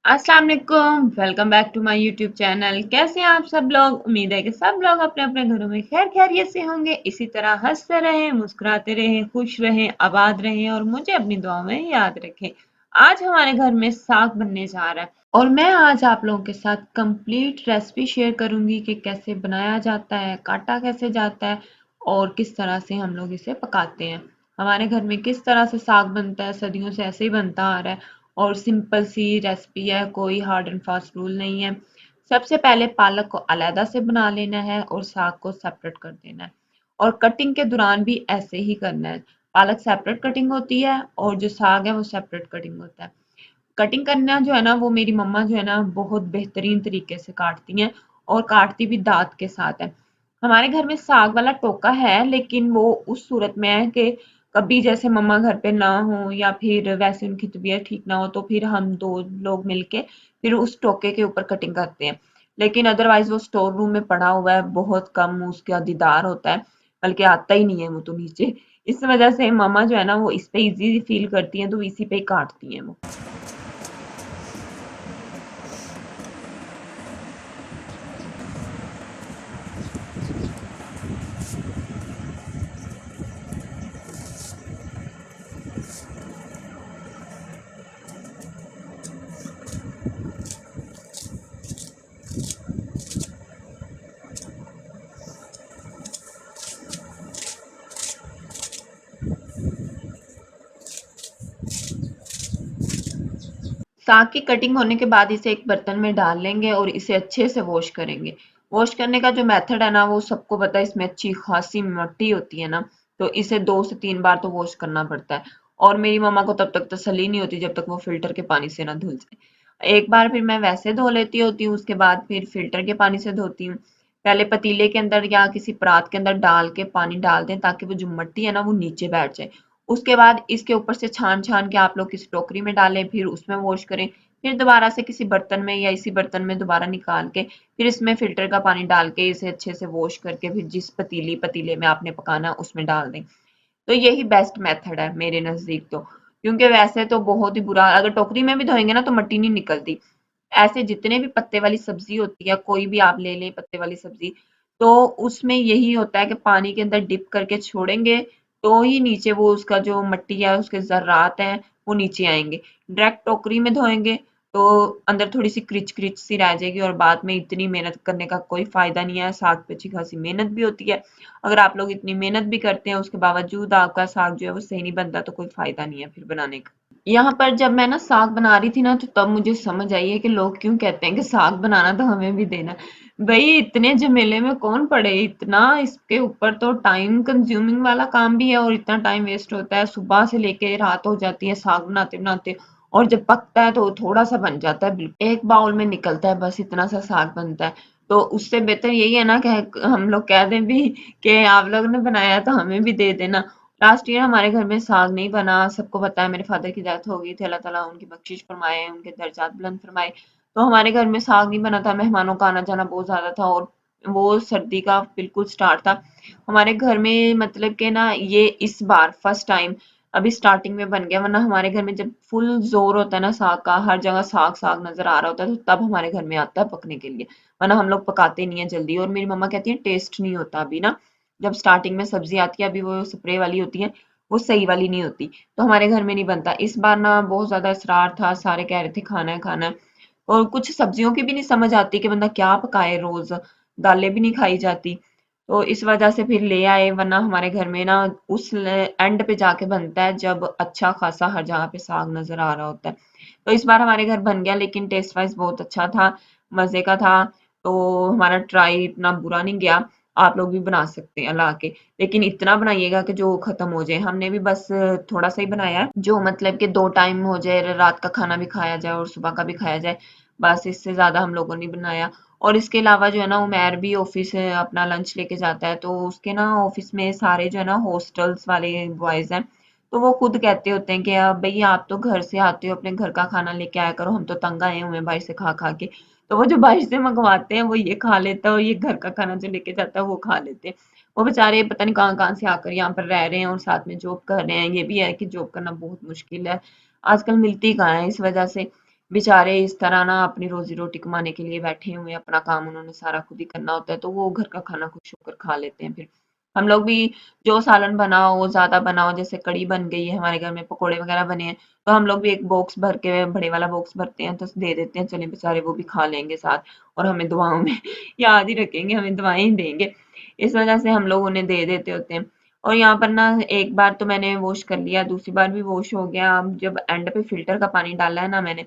अस्सलाम वालेकुम। Welcome back to my YouTube channel. कैसे हैं आप सब लोग? उम्मीद है कि सब लोग अपने अपने घरों में खैर खैरियत से होंगे। इसी तरह हंसते रहें, मुस्कुराते रहें, खुश रहें, आबाद रहें और मुझे अपनी दुआओं में याद रखें। आज हमारे घर में साग बनने जा रहा है और मैं आज आप लोगों के साथ कंप्लीट रेसिपी शेयर करूंगी कि कैसे बनाया जाता है, काटा कैसे जाता है और किस तरह से हम लोग इसे पकाते हैं। हमारे घर में किस तरह से साग बनता है, सदियों से ऐसे ही बनता आ रहा है और सिंपल सी रेसिपी है, कोई हार्ड एंड फास्ट रूल नहीं है। सबसे पहले पालक को अलहदा से बना लेना है और साग को सेपरेट कर देना है और कटिंग के दौरान भी ऐसे ही करना है। पालक सेपरेट कटिंग होती है और जो साग है वो सेपरेट कटिंग होता है। कटिंग करना जो है ना वो मेरी मम्मा जो है ना बहुत बेहतरीन तरीके से काटती हैं और काटती भी दांत के साथ है। हमारे घर में साग वाला टोका है लेकिन वो उस सूरत में है कि कभी जैसे मम्मा घर पे ना हो या फिर वैसे उनकी तबीयत ठीक ना हो तो फिर हम दो लोग मिलके फिर उस टोके के ऊपर कटिंग करते हैं। लेकिन अदरवाइज वो स्टोर रूम में पड़ा हुआ है, बहुत कम उसका दीदार होता है, बल्कि आता ही नहीं है वो तो नीचे। इस वजह से मम्मा जो है ना वो इस पे इजी फील करती हैं तो इसी पे ही काटती हैं वो। साग की कटिंग होने के बाद इसे एक बर्तन में डाल लेंगे और इसे अच्छे से वॉश करेंगे। वॉश करने का जो मेथड है ना वो सबको पता है, इसमें अच्छी खासी मिट्टी होती है ना, तो इसे 2 से 3 बार तो वॉश करना पड़ता है। और मेरी मम्मा को तब तक तसल्ली नहीं होती जब तक वो फिल्टर के पानी से ना धुल जाए। एक बार फिर मैं वैसे धो लेती होती हूँ, उसके बाद फिर फिल्टर के पानी से धोती हूँ। पहले पतीले के अंदर या किसी परात के अंदर डाल के पानी डाल दें ताकि वो जो मिट्टी है ना वो नीचे बैठ जाए। उसके बाद इसके ऊपर से छान छान के आप लोग किसी टोकरी में डालें, फिर उसमें वॉश करें। फिर दोबारा से किसी बर्तन में या इसी बर्तन में दोबारा निकाल के फिर इसमें फिल्टर का पानी डाल के इसे अच्छे से वॉश करके फिर जिस पतीले में आपने पकाना है उसमें डाल दें। तो यही बेस्ट मेथड है मेरे नजदीक तो, क्योंकि वैसे तो बहुत ही बुरा, अगर टोकरी में भी धोएंगे ना तो मिट्टी नहीं निकलती। ऐसे जितने भी पत्ते वाली सब्जी होती है, कोई भी आप ले लें पत्ते वाली सब्जी, तो उसमें यही होता है कि पानी के अंदर डिप करके छोड़ेंगे तो ही नीचे वो उसका जो मिट्टी है उसके जर्रात हैं वो नीचे आएंगे। डायरेक्ट टोकरी में धोएंगे तो अंदर थोड़ी सी क्रिच क्रिच सी रह जाएगी और बाद में इतनी मेहनत करने का कोई फायदा नहीं है। साग पे अच्छी खासी मेहनत भी होती है, अगर आप लोग इतनी मेहनत भी करते हैं उसके बावजूद आपका साग जो है वो सही नहीं बनता तो कोई फायदा नहीं है फिर बनाने का। यहाँ पर जब मैं ना साग बना रही थी ना तो तब मुझे समझ आई है कि लोग क्यों कहते हैं कि साग बनाना तो हमें भी देना। भाई इतने झमेले में कौन पड़े, इतना इसके ऊपर तो टाइम कंज्यूमिंग वाला काम भी है और इतना टाइम वेस्ट होता है, सुबह से लेके रात हो जाती है साग बनाते बनाते। और जब पकता है तो थोड़ा सा बन जाता है, बिल्कुल एक बाउल में निकलता है, बस इतना सा साग बनता है। तो उससे बेहतर यही है ना कि हम लोग कह दें भी कि आप लोगों ने बनाया तो हमें भी दे देना। लास्ट ईयर हमारे घर में साग नहीं बना, सबको पता है मेरे फादर की डेथ हो गई थी, अल्लाह ताला उनकी बख्शिश फरमाए, उनके दर्जात बुलंद फरमाए। तो हमारे घर में साग नहीं बना था, मेहमानों का आना जाना बहुत ज्यादा था और वो सर्दी का बिल्कुल स्टार्ट था हमारे घर में, मतलब कि ना ये इस बार फर्स्ट टाइम अभी स्टार्टिंग में बन गया, वरना हमारे घर में जब फुल जोर होता है ना साग का, हर जगह साग साग नजर आ रहा होता है तो तब हमारे घर में आता है पकने के लिए, वरना हम लोग पकाते नहीं है जल्दी। और मेरी मम्मा कहती है टेस्ट नहीं होता अभी ना, जब स्टार्टिंग में सब्जी आती है अभी वो स्प्रे वाली होती है, वो सही वाली नहीं होती, तो हमारे घर में नहीं बनता। इस बार ना बहुत ज्यादा इसरार था, सारे कह रहे थे खाना है खाना है, और कुछ सब्जियों की भी नहीं समझ आती कि बंदा क्या पकाए, रोज दालें भी नहीं खाई जाती, तो इस वजह से फिर ले आए। वरना हमारे घर में ना उस एंड पे जाके बनता है जब अच्छा खासा हर जगह पे साग नजर आ रहा होता है। तो इस बार हमारे घर बन गया, लेकिन टेस्ट वाइज बहुत अच्छा था, मजे का था। तो हमारा ट्राई इतना बुरा नहीं गया, आप लोग भी बना सकते हैं ला के, लेकिन इतना बनाइएगा कि जो खत्म हो जाए। हमने भी बस थोड़ा सा ही बनाया है, जो मतलब कि 2 टाइम हो जाए, रात का खाना भी खाया जाए और सुबह का भी खाया जाए, बस इससे ज्यादा हम लोगों ने बनाया। और इसके अलावा जो है ना उमेर भी ऑफिस से अपना लंच लेके जाता है, तो उसके ना ऑफिस में सारे जो है ना हॉस्टल्स वाले बॉयज हैं, तो वो खुद कहते होते हैं कि अब भई आप तो घर से आते हो, अपने घर का खाना लेके आया करो, हम तो तंग आए हुए हैं बाहर से खा खा के। तो वो जो बाहर से मंगवाते हैं वो ये खा लेता है और ये घर का खाना जो लेके जाता है वो खा लेते हैं। वो बेचारे पता नहीं कहाँ कहाँ से आकर यहाँ पर रह रहे हैं और साथ में जॉब कर रहे हैं। ये भी है कि जॉब करना बहुत मुश्किल है, आजकल मिलती कहाँ है, इस वजह से बेचारे इस तरह ना अपनी रोजी रोटी कमाने के लिए बैठे हुए हैं, अपना काम उन्होंने सारा खुद ही करना होता है, तो वो घर का खाना खुश होकर खा लेते हैं। फिर हम लोग भी जो सालन बनाओ वो ज्यादा बनाओ, जैसे कड़ी बन गई है हमारे घर में, पकोड़े वगैरह बने हैं, तो हम लोग भी एक बॉक्स भर के बड़े वाला बॉक्स भरते हैं, तो दे देते हैं, चले बेचारे वो भी खा लेंगे साथ, और हमें दुआओं में याद ही रखेंगे, हमें दुआएं ही देंगे। इस वजह से हम लोग उन्हें दे देते होते हैं। और यहाँ पर ना एक बार तो मैंने वॉश कर लिया, दूसरी बार भी वॉश हो गया। अब जब एंड पे फिल्टर का पानी डाला है ना मैंने,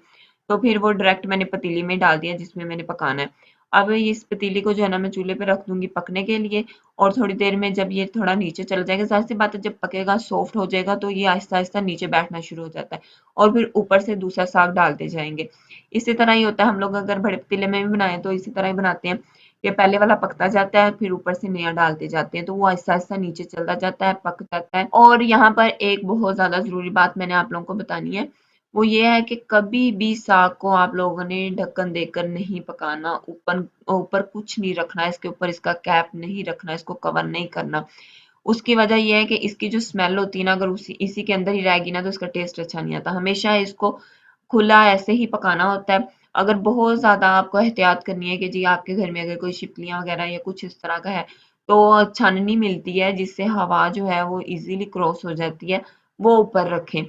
तो फिर वो डायरेक्ट मैंने पतीली में डाल दिया जिसमें मैंने पकाना है। अब इस पतीली को जो है ना मैं चूल्हे पे रख दूंगी पकने के लिए, और थोड़ी देर में जब ये थोड़ा नीचे चला जाएगा, जाहिर सी बात है जब पकेगा सॉफ्ट हो जाएगा, तो ये आहिस्ता आहिस्ता नीचे बैठना शुरू हो जाता है, और फिर ऊपर से दूसरा साग डालते जाएंगे। इसी तरह ही होता है, हम लोग अगर बड़े पतीले में भी बनाए तो इसी तरह ही बनाते हैं कि पहले वाला पकता जाता है, फिर ऊपर से नया डालते जाते हैं, तो वो आहिस्ता आहिस्ता नीचे चलता जाता है, पक जाता है। और यहाँ पर एक बहुत ज्यादा जरूरी बात मैंने आप लोगों को बतानी है, वो ये है कि कभी भी साग को आप लोगों ने ढक्कन देकर नहीं पकाना, ऊपर ऊपर कुछ नहीं रखना, इसके ऊपर इसका कैप नहीं रखना, इसको कवर नहीं करना। उसकी वजह ये है कि इसकी जो स्मेल होती है ना, अगर उसी इसी के अंदर ही रहेगी ना, तो इसका टेस्ट अच्छा नहीं आता। हमेशा इसको खुला ऐसे ही पकाना होता है। अगर बहुत ज्यादा आपको एहतियात करनी है कि जी आपके घर में अगर कोई छिपकलियां वगैरह या कुछ इस तरह का है, तो छाननी मिलती है जिससे हवा जो है वो इजीली क्रॉस हो जाती है, वो ऊपर रखें।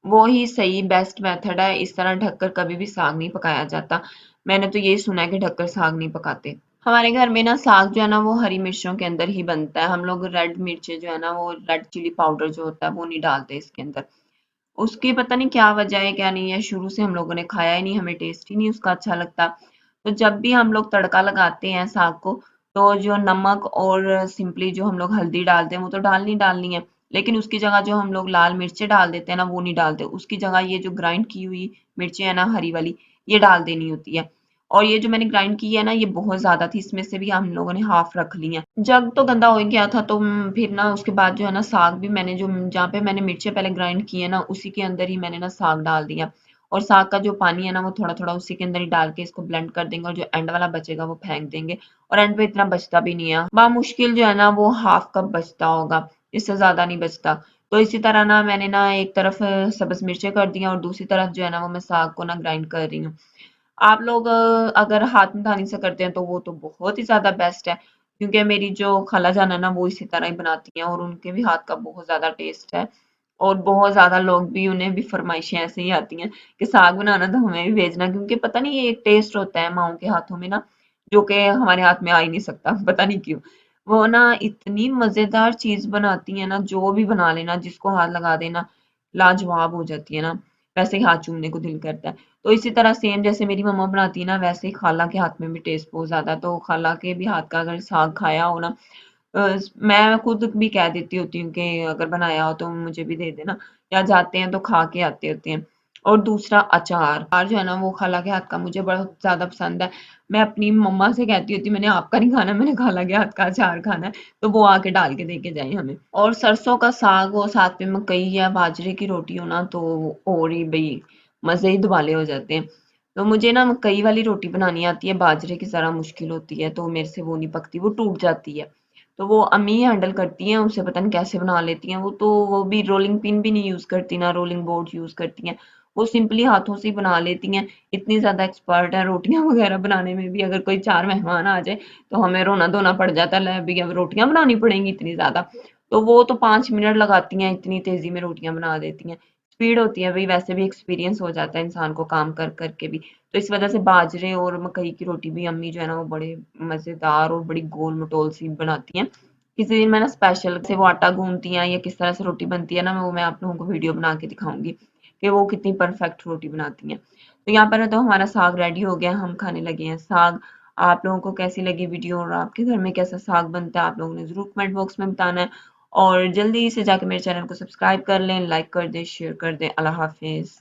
वो ही सही बेस्ट मेथड है, इस तरह ढककर कभी भी साग नहीं पकाया जाता। मैंने तो यही सुना है कि ढककर साग नहीं पकाते। हमारे घर में ना साग जो है ना वो हरी मिर्चों के अंदर ही बनता है। हम लोग रेड मिर्चे जो है ना, वो रेड चिली पाउडर जो होता है वो नहीं डालते इसके अंदर। उसकी पता नहीं क्या वजह है क्या नहीं है, शुरू से हम लोगों ने खाया ही नहीं, हमें टेस्ट ही नहीं उसका अच्छा लगता। तो जब भी हम लोग तड़का लगाते हैं साग को, तो जो नमक और सिंपली जो हम लोग हल्दी डालते हैं वो तो डालनी है, लेकिन उसकी जगह जो हम लोग लाल मिर्चें डाल देते हैं ना वो नहीं डालते, उसकी जगह ये जो ग्राइंड की हुई मिर्चें है ना हरी वाली, ये डाल देनी होती है। और ये जो मैंने ग्राइंड की है ना ये बहुत ज्यादा थी, इसमें से भी हम लोगों ने हाफ रख ली है। जग तो गंदा हो ही गया था, तो फिर ना उसके बाद जो है ना साग भी मैंने जो जहाँ पे मैंने मिर्चें पहले ग्राइंड की है ना उसी के अंदर ही मैंने ना साग डाल दिया, और साग का जो पानी है ना वो थोड़ा थोड़ा उसी के अंदर ही डाल के इसको ब्लेंड कर देंगे, और जो एंड वाला बचेगा वो फेंक देंगे। और एंड पे इतना बचता भी नहीं है, बामुश्किल जो है ना वो हाफ कप बचता होगा, इससे ज्यादा नहीं बचता। तो इसी तरह ना मैंने ना एक तरफ सब्ज मिर्चें कर दी और दूसरी तरफ जो है ना वो मैं साग को ना ग्राइंड कर रही हूँ। आप लोग अगर हाथ में धानी से करते हैं तो वो तो बहुत ही ज्यादा बेस्ट है, क्योंकि मेरी जो खाला जान है ना वो इसी तरह ही बनाती हैं, और उनके भी हाथ का बहुत ज्यादा टेस्ट है। और बहुत ज्यादा लोग भी, उन्हें भी फरमाइशें ऐसे ही आती हैं कि साग बनाना तो हमें भी भेजना, क्योंकि पता नहीं ये एक टेस्ट होता है माओ के हाथों में ना, जो कि हमारे हाथ में आ ही नहीं सकता पता नहीं क्यों। वो ना इतनी मजेदार चीज बनाती है ना, जो भी बना लेना जिसको हाथ लगा देना लाजवाब हो जाती है ना, वैसे ही हाथ चूमने को दिल करता है। तो इसी तरह सेम जैसे मेरी मम्मा बनाती है ना, वैसे ही खाला के हाथ में भी टेस्ट बहुत ज्यादा है। तो खाला के भी हाथ का अगर साग खाया हो ना, मैं खुद भी कह देती होती हूँ कि अगर बनाया हो तो मुझे भी दे देना, या जाते हैं तो खा के आते होते हैं। और दूसरा अचार, अचार जो है ना वो खाला के हाथ का मुझे बहुत ज्यादा पसंद है। मैं अपनी मम्मा से कहती होती मैंने आपका नहीं खाना, मैंने खाला के हाथ का अचार खाना है, तो वो आके डाल के दे के जाए हमें। और सरसों का साग हो साथ में मकई या बाजरे की रोटी हो ना, तो और ही भाई मजे ही दुबाले हो जाते हैं। तो मुझे ना मकई वाली रोटी बनानी आती है, बाजरे की जरा मुश्किल होती है, तो मेरे से वो नहीं पकती, वो टूट जाती है। तो वो अम्मी हैंडल करती हैं, उसे पता नहीं कैसे बना लेती हैं वो, तो वो भी रोलिंग पिन भी नहीं यूज करती ना रोलिंग बोर्ड यूज करती हैं, वो सिंपली हाथों से ही बना लेती हैं। इतनी ज्यादा एक्सपर्ट है रोटियां वगैरह बनाने में भी, अगर कोई चार मेहमान आ जाए तो हमें रोना धोना पड़ जाता है, भी अब रोटियां बनानी पड़ेंगी इतनी ज्यादा। तो वो तो 5 मिनट लगाती हैं, इतनी तेजी में रोटियां बना देती हैं। स्पीड होती है भाई, वैसे भी एक्सपीरियंस हो जाता है इंसान को काम कर करके भी। तो इस वजह से बाजरे और मकई की रोटी भी अम्मी जो है ना वो बड़े मजेदार और बड़ी गोल मटोल सी बनाती हैं। किसी दिन मैं ना स्पेशल से वो आटा गूंथती हैं या किस तरह से रोटी बनती है ना, वो मैं आप लोगों को वीडियो बना के दिखाऊंगी कि वो कितनी परफेक्ट रोटी बनाती हैं। तो यहाँ पर तो हमारा साग रेडी हो गया, हम खाने लगे हैं साग। आप लोगों को कैसी लगी वीडियो, और आपके घर में कैसा साग बनता है आप लोगों ने जरूर कमेंट बॉक्स में बताना है। और जल्दी से जाके मेरे चैनल को सब्सक्राइब कर लें, लाइक कर दें, शेयर कर दें। अल्लाह हाफिज।